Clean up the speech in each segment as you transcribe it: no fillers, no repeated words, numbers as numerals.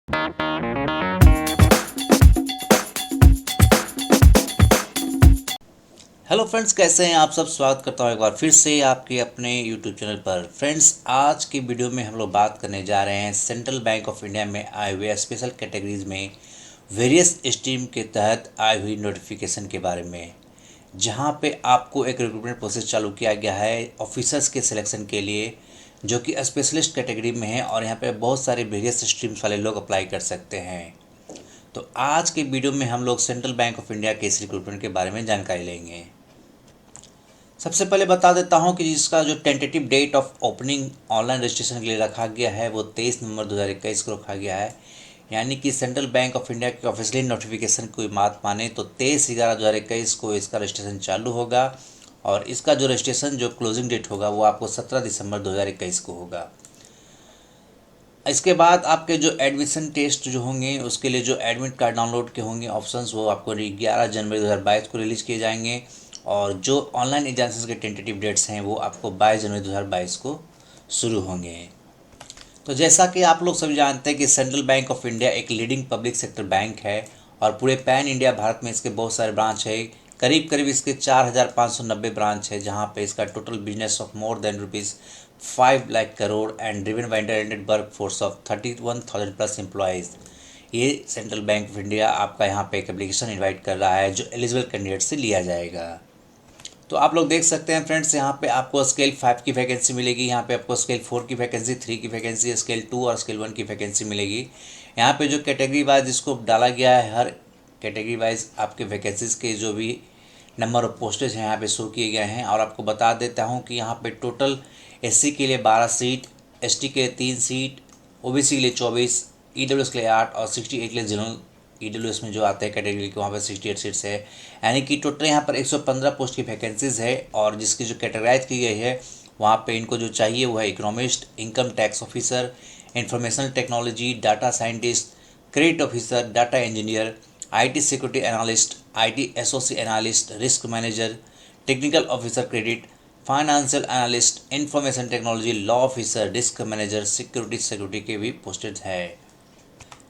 Hello friends, कैसे हैं आप सब। स्वागत करता हूं एक बार फिर से आपके अपने यूट्यूब चैनल पर। फ्रेंड्स, आज की वीडियो में हम लोग बात करने जा रहे हैं सेंट्रल बैंक ऑफ इंडिया में आए हुए स्पेशल कैटेगरीज में वेरियस स्ट्रीम के तहत आई हुई नोटिफिकेशन के बारे में, जहां पे आपको एक रिक्रूटमेंट प्रोसेस चालू किया गया है ऑफिसर्स के सिलेक्शन के लिए, जो कि स्पेशलिस्ट कैटेगरी में है और यहाँ पे बहुत सारे वेरियस स्ट्रीम्स वाले लोग अप्लाई कर सकते हैं। तो आज के वीडियो में हम लोग सेंट्रल बैंक ऑफ इंडिया के इस रिक्रूटमेंट के बारे में जानकारी लेंगे। सबसे पहले बता देता हूं कि जिसका जो tentative date of opening online registration के लिए रखा गया है वो 23 नवंबर 2021 को रखा गया है। यानी कि सेंट्रल बैंक ऑफ इंडिया के ऑफिशियली नोटिफिकेशन कोई बात माने तो 23/11/2021 को इसका रजिस्ट्रेशन चालू होगा और इसका जो रजिस्ट्रेशन जो क्लोजिंग डेट होगा वो आपको 17 दिसंबर 2021 को होगा। इसके बाद आपके जो एडमिशन टेस्ट जो होंगे उसके लिए जो एडमिट कार्ड डाउनलोड के होंगे ऑप्शंस वो आपको 11 जनवरी 2022 को रिलीज़ किए जाएंगे और जो ऑनलाइन एग्जाम्स के टेंटेटिव डेट्स हैं वो आपको 22 जनवरी 2022 को शुरू होंगे। तो जैसा कि आप लोग सभी जानते हैं कि सेंट्रल बैंक ऑफ इंडिया एक लीडिंग पब्लिक सेक्टर बैंक है और पूरे पैन इंडिया भारत में इसके बहुत सारे ब्रांच है। करीब करीब इसके 4,590 ब्रांच है, जहां पे इसका total business of more than ₹5 lakh crore and driven by internet work force of 31,000 plus employees. ये सेंट्रल बैंक ऑफ इंडिया आपका यहाँ पे एक एप्लीकेशन इनवाइट कर रहा है जो एलिजिबल कैंडिडेट से लिया जाएगा। तो आप लोग देख सकते हैं फ्रेंड्स, यहाँ पे आपको स्केल 5 की वैकेंसी मिलेगी, यहाँ पे आपको स्केल 4 की वैकेंसी, 3 की वैकेंसी, स्केल 2 और स्केल 1 की वैकेंसी मिलेगी। यहाँ पे जो कैटेगरी वाइज जिसको डाला गया है, हर कैटेगरी वाइज आपके वैकेंसीज के जो भी नंबर ऑफ पोस्टेज हैं यहाँ पे शो किए गए हैं। और आपको बता देता हूँ कि यहाँ पे टोटल एससी के लिए 12 सीट, एसटी के लिए 3 सीट, ओबीसी के लिए 24, ईडब्ल्यूएस के लिए 8 और 68 के लिए जनरल ईडब्ल्यूएस में जो आते हैं कैटेगरी के वहाँ पर 68 सीट्स है। यानी कि टोटल यहाँ पर 115 पोस्ट की वैकेंसीज है और जिसकी जो कैटेगराइज की गई है वहाँ पे इनको जो चाहिए वो है economist, income tax officer, informational technology, data scientist, credit officer, data engineer, IT security analyst, IT SOC analyst, risk manager, technical officer credit, financial analyst, information technology, law officer, risk manager, security के भी posted है।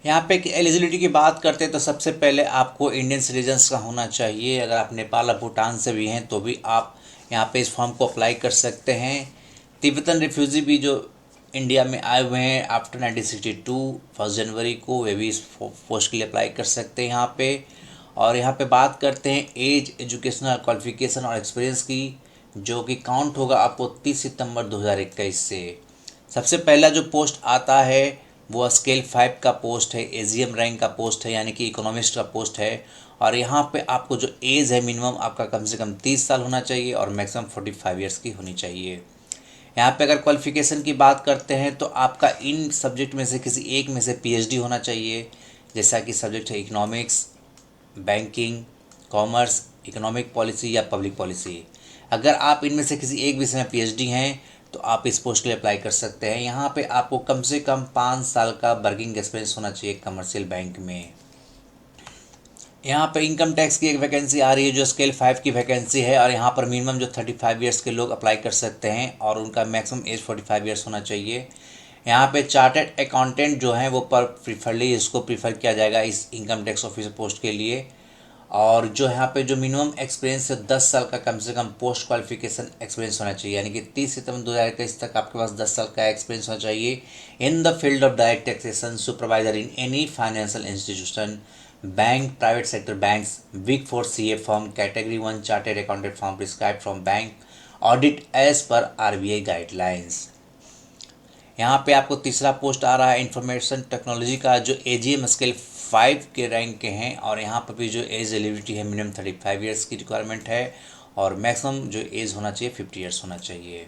यहाँ पे eligibility की बात करते हैं तो सबसे पहले आपको इंडियन सिटीजन्स का होना चाहिए। अगर आप नेपाल और भूटान से भी हैं तो भी आप यहाँ पे इस फॉर्म को अप्लाई कर सकते हैं। तिब्बतन रिफ्यूजी भी जो इंडिया में आए हुए हैं आफ्टर 1962 1 जनवरी को, वे भी इस पोस्ट के लिए अप्लाई कर सकते हैं यहाँ पे। और यहाँ पे बात करते हैं एज, एजुकेशनल क्वालिफिकेशन और एक्सपीरियंस की, जो कि काउंट होगा आपको 30 सितंबर 2021 से। सबसे पहला जो पोस्ट आता है वो स्केल 5 का पोस्ट है, एजीएम रैंक का पोस्ट है, यानी कि इकोनॉमिस्ट का पोस्ट है। और यहाँ पे आपको जो एज है मिनिमम आपका कम से कम 30 साल होना चाहिए और मैक्सिमम 45 ईयर्स की होनी चाहिए। यहाँ पे अगर क्वालिफिकेशन की बात करते हैं तो आपका इन सब्जेक्ट में से किसी एक में से पीएचडी होना चाहिए, जैसा कि सब्जेक्ट है economics, banking, commerce, economic policy या पब्लिक पॉलिसी। अगर आप इनमें से किसी एक विषय में पीएचडी हैं तो आप इस पोस्ट के लिए अप्लाई कर सकते हैं। यहाँ पे आपको कम से कम 5 साल का वर्किंग एक्सपीरियंस होना चाहिए कमर्शियल बैंक में। यहाँ पे इनकम टैक्स की एक वैकेंसी आ रही है जो स्केल 5 की वैकेंसी है और यहाँ पर मिनिमम जो 35 ईयर्स के लोग अप्लाई कर सकते हैं और उनका मैक्सिमम एज 45 ईयर्स होना चाहिए। यहाँ पे चार्टर्ड अकाउंटेंट जो हैं वो प्रीफरली इसको प्रीफर किया जाएगा इस इनकम टैक्स ऑफिसर पोस्ट के लिए। और जो यहाँ पे जो मिनिमम एक्सपीरियंस है 10 साल का कम से कम पोस्ट क्वालिफिकेशन एक्सपीरियंस होना चाहिए, यानी कि 30 सितंबर 2021 तक आपके पास 10 साल का एक्सपीरियंस होना चाहिए in the field of direct taxation, supervisor in any financial institution, bank, private sector banks, big four CA firm, category 1 chartered accountant firm prescribe from bank, audit as per RBI guidelines. यहाँ पे आपको तीसरा post आ रहा है information technology का, जो AGM scale 5 के rank के हैं और यहाँ पर भी जो एज एलिजिबिलिटी है मिनिमम 35 ईयर्स की रिक्वायरमेंट है और मैक्सिमम जो एज होना चाहिए 50 ईयर्स होना चाहिए।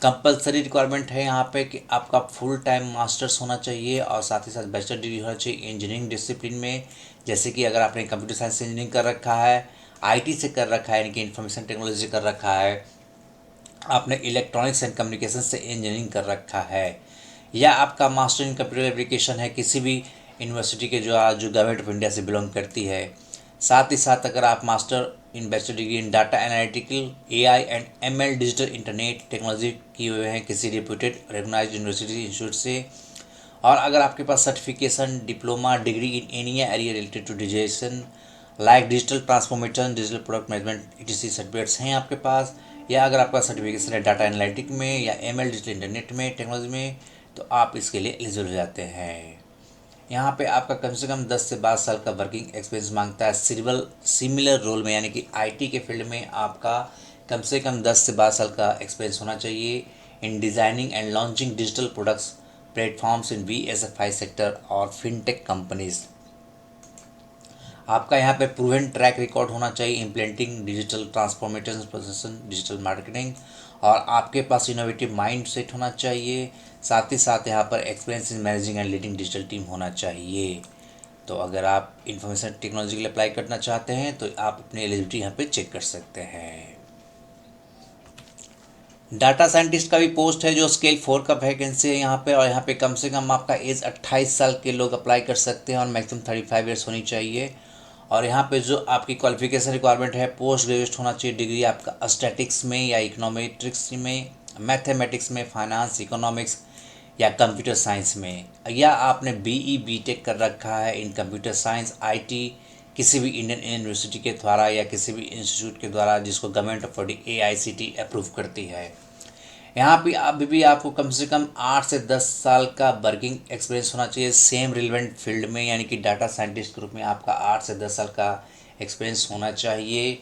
कंपलसरी रिक्वायरमेंट है यहाँ पे कि आपका फुल टाइम मास्टर्स होना चाहिए और साथ ही साथ बैचलर डिग्री होना चाहिए इंजीनियरिंग डिसिप्लिन में, जैसे कि अगर आपने कंप्यूटर साइंस से इंजीनियरिंग कर रखा है, आईटी से कर रखा है यानी कि इंफॉर्मेशन टेक्नोलॉजी से कर रखा है, आपने इलेक्ट्रॉनिक्स एंड कम्युनिकेशन से इंजीनियरिंग कर रखा है, या आपका मास्टर इन कंप्यूटर एप्लीकेशन है किसी भी यूनिवर्सिटी के जो गवर्नमेंट ऑफ इंडिया से बिलोंग करती है। साथ ही साथ अगर आप master in bachelor degree in data analytical, AI and ML digital internet technology किए हुए हैं किसी रिप्यूटेड रिकॉग्नाइज्ड यूनिवर्सिटी इंस्टीट्यूट से, और अगर आपके पास certification, diploma, degree in any area related to digital like digital transformation, digital product management ETC certificates हैं आपके पास, या अगर आपका सर्टिफिकेशन है डाटा एनालिटिक में या एमएल डिजिटल इंटरनेट में टेक्नोलॉजी में, तो आप इसके लिए एलिजिबल हो जाते हैं। यहाँ पे आपका कम से कम 10 से 12 साल का वर्किंग एक्सपीरियंस मांगता है सिमिलर रोल में, यानी कि आईटी के फील्ड में आपका कम से कम 10 से 12 साल का एक्सपीरियंस होना चाहिए in designing and launching digital products platforms in BSFI sector और फिनटेक कंपनीज। आपका यहाँ पे प्रूवन ट्रैक रिकॉर्ड होना चाहिए implementing digital transformation processes digital marketing, और आपके पास इनोवेटिव माइंड सेट होना चाहिए। साथ ही साथ यहाँ पर experience in managing and leading digital team होना चाहिए। तो अगर आप इंफॉर्मेशन टेक्नोलॉजी के लिए अप्लाई करना चाहते हैं तो आप अपनी एलिजिबिलिटी यहाँ पे चेक कर सकते हैं। डाटा साइंटिस्ट का भी पोस्ट है जो स्केल 4 का वैकेंसी है यहाँ पे, और यहाँ पे कम से कम आपका एज 28 साल के लोग अप्लाई कर सकते हैं और मैक्सिमम 35 ईयर्स होनी चाहिए। और यहाँ पे जो आपकी क्वालिफिकेशन रिक्वायरमेंट है, पोस्ट ग्रेजुएट होना चाहिए डिग्री आपका स्टैटिक्स में या इकोनॉमेट्रिक्स में, मैथमेटिक्स में, फाइनेंस, इकोनॉमिक्स या कंप्यूटर साइंस में, या आपने बीई बीटेक कर रखा है इन कंप्यूटर साइंस आईटी किसी भी इंडियन यूनिवर्सिटी के द्वारा या किसी भी इंस्टीट्यूट के द्वारा जिसको government of India AICT approve करती है। यहाँ पे अभी भी आपको कम से कम 8 से 10 साल का वर्किंग एक्सपीरियंस होना चाहिए सेम रिलेवेंट फील्ड में, यानी कि डाटा साइंटिस्ट ग्रुप में आपका 8 से 10 साल का एक्सपीरियंस होना चाहिए,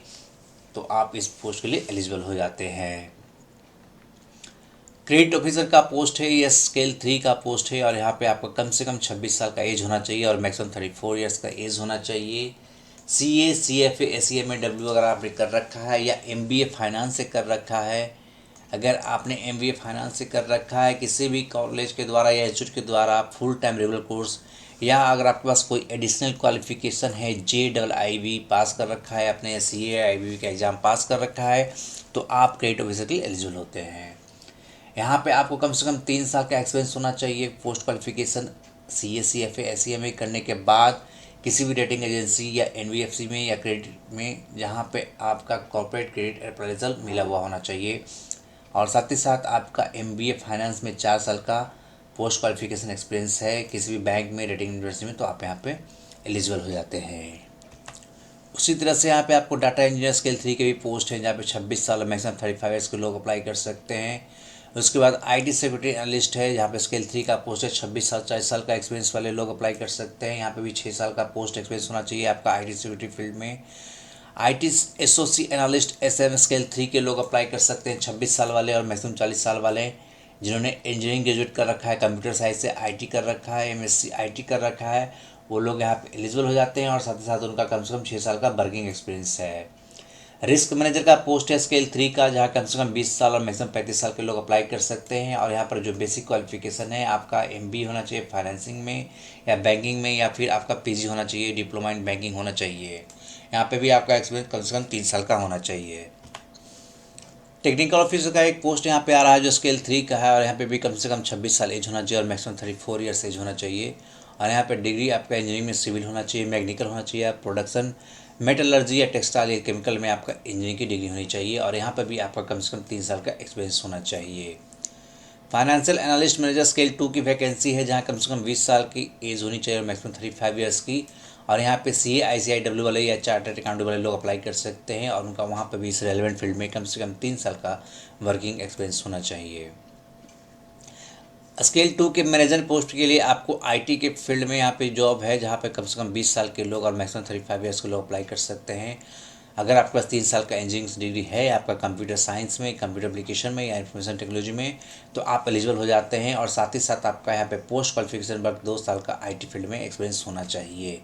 तो आप इस पोस्ट के लिए एलिजिबल हो जाते हैं। क्रेडिट ऑफिसर का पोस्ट है, यह स्केल 3 का पोस्ट है, और यहाँ पे आपका कम से कम 26 साल का एज होना चाहिए और मैक्सिमम 34 ईयर्स का एज होना चाहिए। सीए, सीएफए, एसईएमएडब्ल्यू अगर आपने कर रखा है या एमबीए फाइनेंस से कर रखा है, अगर आपने एमबीए फाइनेंस से कर रखा है किसी भी कॉलेज के द्वारा या इंस्टीट्यूट के द्वारा फुल टाइम रेगुलर कोर्स, या अगर आपके पास कोई एडिशनल क्वालिफिकेशन है JIIB पास कर रखा है आपने, या CAIIB का एग्ज़ाम पास कर रखा है, तो आप क्रेडिट ऑफिसर के लिए एलिजिबल होते हैं। यहाँ पे आपको कम से कम 3 साल का एक्सपीरियंस होना चाहिए post qualification CA, CFA, SEMA करने के बाद किसी भी रेटिंग एजेंसी या NBFC में या क्रेडिट में, जहाँ पे आपका कॉर्पोरेट क्रेडिट अप्रेजल मिला हुआ होना चाहिए, और साथ ही साथ आपका MBA फाइनेंस में 4 साल का पोस्ट क्वालिफिकेशन एक्सपीरियंस है किसी भी बैंक में, रेटिंग यूनिवर्सिटी में, तो आप यहाँ पे एलिजिबल हो जाते हैं। उसी तरह से यहाँ पे आपको डाटा इंजीनियर स्केल 3 के भी पोस्ट हैं जहाँ पे 26 साल मैक्सिमम 35 ईयर्स के लोग अप्लाई कर सकते हैं। उसके बाद IT सिक्योरिटी एनालिस्ट है जहाँ पे स्केल 3 का पोस्ट है, 26 साल 40 साल का एक्सपीरियंस वाले लोग अप्लाई कर सकते हैं। यहाँ पे भी 6 साल का पोस्ट एक्सपीरियंस होना चाहिए आपका IT सिक्योरिटी फील्ड में। IT SOC analyst SM scale 3 के लोग अप्लाई कर सकते हैं, 26 साल वाले और मैक्सिमम 40 साल वाले जिन्होंने इंजीनियरिंग ग्रेजुएट कर रखा है, कंप्यूटर साइंस से IT कर रखा है, MSc IT कर रखा है, वो लोग यहाँ पे एलिजिबल हो जाते हैं, और साथ ही साथ उनका कम से कम 6 साल का वर्किंग एक्सपीरियंस है। रिस्क मैनेजर का पोस्ट है स्केल 3 का, जहाँ कम से कम 20 साल और मैक्सिमम 35 साल के लोग अप्लाई कर सकते हैं, और यहाँ पर जो बेसिक क्वालिफिकेशन है आपका MBA होना चाहिए फाइनेंसिंग में या बैंकिंग में, या फिर आपका PG होना चाहिए, डिप्लोमा इन बैंकिंग होना चाहिए। यहाँ पे भी आपका एक्सपीरियंस कम से कम 3 साल का होना चाहिए। टेक्निकल ऑफिसर का एक पोस्ट यहाँ पे आ रहा है जो स्केल 3 का है, और यहाँ पे भी कम से कम 26 साल एज होना चाहिए और मैक्सिमम 34 ईयर्स एज होना चाहिए, और यहाँ पे डिग्री आपका इंजीनियरिंग में सिविल होना चाहिए, मैकेनिकल होना चाहिए, प्रोडक्शन मेटलर्जी या टेक्सटाइल या केमिकल में आपका इंजीनियरिंग की डिग्री होनी चाहिए, और यहाँ पर भी आपका कम से कम 3 साल का एक्सपीरियंस होना चाहिए। फाइनेंशियल एनालिस्ट मैनेजर स्केल 2 की वैकेंसी है जहाँ कम से कम 20 साल की एज होनी चाहिए और मैक्सिमम 35 ईयर्स की, और यहाँ पे CAICIW वाले या चार्टर्ड अकाउंटेंट वाले लोग अप्लाई कर सकते हैं, और उनका वहाँ पे भी इस रेलेवेंट फील्ड में कम से कम 3 साल का वर्किंग एक्सपीरियंस होना चाहिए। स्केल 2 के मैनेजर पोस्ट के लिए आपको IT के फील्ड में यहाँ पे जॉब है जहाँ पे कम से कम 20 साल के लोग और मैक्सिमम 35 ईयर्स के लोग अप्लाई कर सकते हैं। अगर आपके पास 3 साल का इंजीनियरिंग डिग्री है आपका कंप्यूटर साइंस में, कंप्यूटर एप्लीकेशन में या इंफॉर्मेशन टेक्नोलॉजी में, तो आप एलिजिबल हो जाते हैं, और साथ ही साथ आपका यहाँ पे पोस्ट क्वालिफिकेशन वर्क 2 साल का IT फील्ड में एक्सपीरियंस होना चाहिए।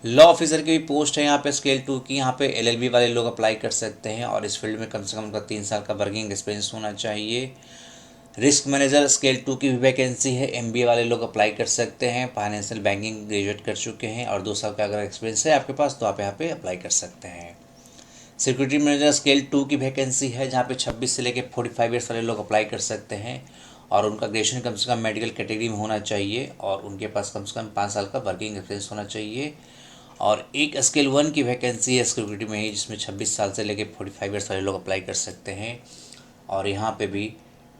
लॉ ऑफिसर की भी पोस्ट है यहाँ पे स्केल 2 की, यहाँ पे LLB वाले लोग अप्लाई कर सकते हैं, और इस फील्ड में कम से कम उनका 3 साल का वर्किंग एक्सपीरियंस होना चाहिए। रिस्क मैनेजर स्केल 2 की भी वैकेंसी है, MBA वाले लोग अप्लाई कर सकते हैं, फाइनेंशियल बैंकिंग ग्रेजुएट कर चुके हैं और 2 साल का अगर एक्सपीरियंस है आपके पास तो आप यहाँ पे अप्लाई कर सकते हैं। सिक्योरिटी मैनेजर स्केल 2 की वैकेंसी है जहाँ पे 26 से लेकर 45 ईयर्स वाले लोग अप्लाई कर सकते हैं, और उनका ग्रेजुएशन कम से कम मेडिकल कैटेगरी में होना चाहिए, और उनके पास कम से कम 5 साल का वर्किंग एक्सपीरियंस होना चाहिए। और एक स्केल 1 की वैकेंसी है सिक्योरिटी में ही जिसमें 26 साल से लेकर 45 ईयर्स वाले लोग अप्लाई कर सकते हैं, और यहाँ पे भी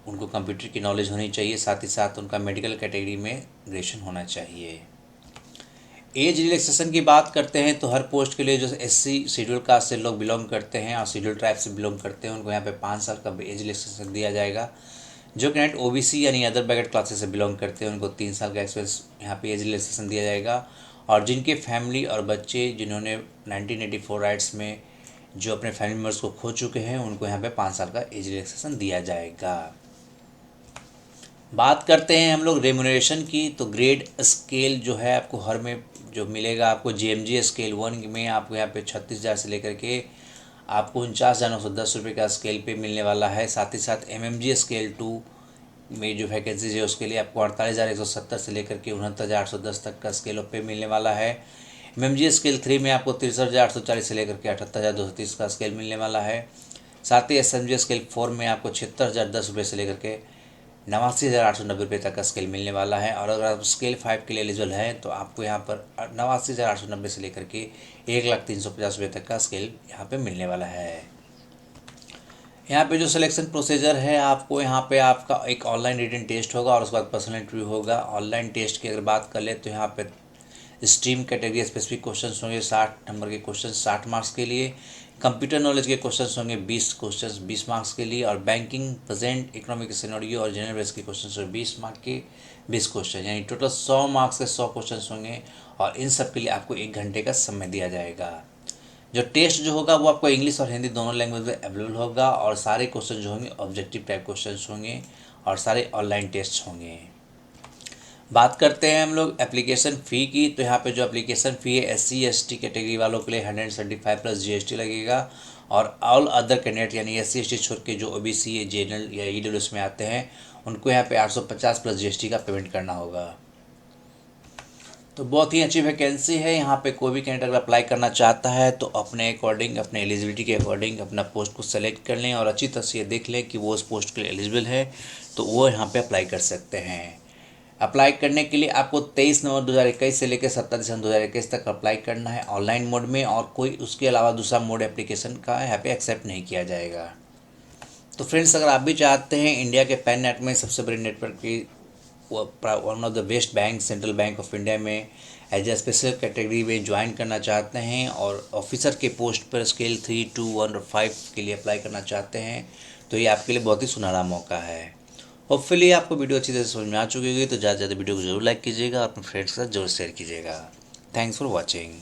उनको कंप्यूटर की नॉलेज होनी चाहिए, साथ ही साथ उनका मेडिकल कैटेगरी में ग्रेजुएशन होना चाहिए। एज रिलैक्सेशन की बात करते हैं तो हर पोस्ट के लिए जो एससी शेड्यूल कास्ट से लोग बिलोंग करते हैं और शेड्यूल ट्राइब से बिलोंग करते हैं उनको यहाँ पे 5 साल का एज रिलैक्सेशन दिया जाएगा। जो कैंडिडेट ओबीसी यानी अदर बैकेट क्लासेस से बिलोंग करते हैं उनको 3 साल का एक्सपीरियंस यहाँ पे एज रिलैक्सेशन दिया जाएगा। और जिनके फैमिली और बच्चे जिन्होंने 1984 राइट्स में जो अपने फैमिली मेम्बर्स को खो चुके हैं उनको यहाँ पे 5 साल का एज रिलैक्सेशन दिया जाएगा। बात करते हैं हम लोग रेम्यूनरेशन की, तो ग्रेड स्केल जो है आपको हर में जो मिलेगा, आपको जीएमजी स्केल 1 में आपको यहाँ पे 36,000 से लेकर के आपको 49,910 रुपये का स्केल पे मिलने वाला है। साथ ही साथ एमएमजी स्केल 2 में जो वैकेंसीज है उसके लिए आपको 48,170 से लेकर के 69,810 तक का स्केल पे मिलने वाला है। एमएमजी स्केल 3 में आपको 63,840 से लेकर के 78,230 का स्केल मिलने वाला है। साथ ही एसएमजी स्केल 4 में आपको 76,010 रुपये से लेकर के 89,890 रुपये तक का स्केल मिलने वाला है। और अगर आप स्केल 5 के लिए एलिजिबल हैं तो आपको यहाँ पर 89,890 से लेकर के 1,03,50 रुपये तक का स्केल यहाँ पे मिलने वाला है। यहाँ पे जो सिलेक्शन प्रोसीजर है, आपको यहाँ पे आपका एक ऑनलाइन रिटन टेस्ट होगा और उसके बाद पर्सनल इंटरव्यू होगा। ऑनलाइन टेस्ट की अगर बात कर ले तो यहाँ पे स्ट्रीम कैटेगरी स्पेसिफिक क्वेश्चंस होंगे, 60 नंबर के क्वेश्चन 60 मार्क्स के लिए। कंप्यूटर नॉलेज के क्वेश्चंस होंगे 20 क्वेश्चंस 20 मार्क्स के लिए। और बैंकिंग, प्रेजेंट इकोनॉमिक सिनेरियो और जनरल बेस के क्वेश्चंस होंगे 20 मार्क्स के 20 क्वेश्चन, यानी टोटल 100 मार्क्स के 100 क्वेश्चंस होंगे। और इन सब के लिए आपको 1 घंटे का समय दिया जाएगा। जो टेस्ट जो होगा वो आपको इंग्लिश और हिंदी दोनों लैंग्वेज में अवेलेबल होगा। और सारे क्वेश्चन जो होंगे ऑब्जेक्टिव टाइप क्वेश्चन होंगे और सारे ऑनलाइन टेस्ट होंगे। बात करते हैं हम लोग एप्लीकेशन फ़ी की, तो यहाँ पे जो एप्लीकेशन फ़ी है SC ST कैटेगरी वालों के लिए 175 प्लस GST लगेगा। और ऑल अदर कैंडिडेट यानी SC ST छोड़ के जो OBC जनरल या EWS में आते हैं उनको यहाँ पे 850 प्लस GST का पेमेंट करना होगा। तो बहुत ही अच्छी वैकेंसी है। यहाँ पे कोई भी कैंडिडेट अगर अप्लाई करना चाहता है तो अपने अकॉर्डिंग, अपने एलिजिबिलिटी के अकॉर्डिंग अपना पोस्ट को सेलेक्ट कर लें और अच्छी तरह से देख लें कि वो उस पोस्ट के लिए एलिजिबल है, तो वो यहाँ पे अप्लाई कर सकते हैं। अप्लाई करने के लिए आपको 23 नवंबर 2021 से लेकर 17 दिसंबर 2021 तक अप्लाई करना है ऑनलाइन मोड में, और कोई उसके अलावा दूसरा मोड एप्लीकेशन का यहाँ पे एक्सेप्ट नहीं किया जाएगा। तो फ्रेंड्स, अगर आप भी चाहते हैं इंडिया के पैन नेट में सबसे बड़ी नेटवर्क की one of the best bank central bank of India में एज ए स्पेशल कैटेगरी में ज्वाइन करना चाहते हैं और ऑफिसर के पोस्ट पर स्केल 3, 2, 1 और 5 के लिए अप्लाई करना चाहते हैं, तो ये आपके लिए बहुत ही सुनहरा मौका है। होपफुली आपको वीडियो अच्छी तरह से समझ में आ चुकी होगी, तो ज़्यादा से ज़्यादा वीडियो को जरूर लाइक कीजिएगा और अपने फ्रेंड्स के साथ जरूर शेयर कीजिएगा। Thanks for watching.